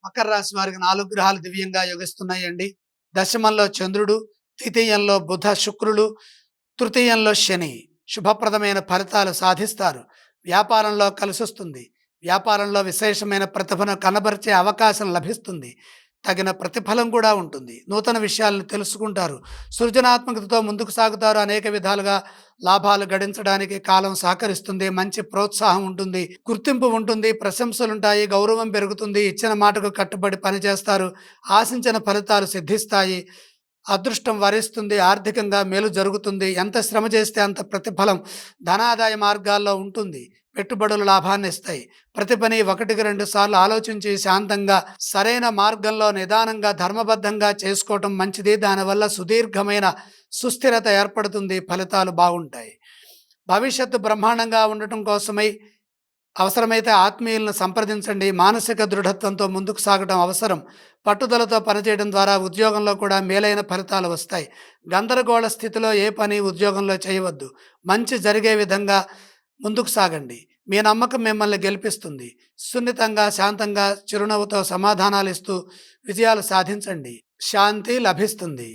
మకర రాశి వారికి 4 గ్రహాలు దివ్యంగా యోగిస్తున్నాయండి. దశమంలో చంద్రుడు, ద్వితీయంలో బుధ, శుక్రులు, తృతీయంలో శని. శుభప్రదమైన ఫలితాలు సాధిస్తారు. వ్యాపారంలో కలిసొస్తుంది. వ్యాపారంలో విశేషమైన ప్రతిభను కనబరిచే అవకాశం లభిస్తుంది. తగిన ప్రతిఫలం కూడా ఉంటుంది. నూతన విషయాలను తెలుసుకుంటారు. సృజనాత్మకతతో ముందుకు సాగుతారు. అనేక విధాలుగా లాభాలు గడించడానికి కాలం సహకరిస్తుంది. మంచి ప్రోత్సాహం ఉంటుంది. గుర్తింపు ఉంటుంది. ప్రశంసలుంటాయి. గౌరవం పెరుగుతుంది. ఇచ్చిన మాటకు కట్టుబడి పనిచేస్తారు. ఆశించిన ఫలితాలు సిద్ధిస్తాయి. అదృష్టం వరిస్తుంది. ఆర్థికంగా మేలు జరుగుతుంది. ఎంత శ్రమ చేస్తే అంత ప్రతిఫలం ధనాదాయ మార్గాల్లో ఉంటుంది. పెట్టుబడులు లాభాన్ని ఇస్తాయి. ప్రతి పని 1-2 సార్లు ఆలోచించి శాంతంగా సరైన మార్గంలో నిదానంగా ధర్మబద్ధంగా చేసుకోవటం మంచిది. దానివల్ల సుదీర్ఘమైన సుస్థిరత ఏర్పడుతుంది. ఫలితాలు బాగుంటాయి. భవిష్యత్తు బ్రహ్మాండంగా ఉండటం కోసమై అవసరమైతే ఆత్మీయులను సంప్రదించండి. మానసిక దృఢత్వంతో ముందుకు సాగడం అవసరం. పట్టుదలతో పనిచేయడం ద్వారా ఉద్యోగంలో కూడా మేలైన ఫలితాలు వస్తాయి. గందరగోళ స్థితిలో ఏ పని ఉద్యోగంలో చేయవద్దు. మంచి జరిగే విధంగా ముందుకు సాగండి. మీ నమ్మకం మిమ్మల్ని గెలిపిస్తుంది. సున్నితంగా, శాంతంగా, చిరునవ్వుతో సమాధానాలు ఇస్తూ విజయాలు సాధించండి. శాంతి లభిస్తుంది.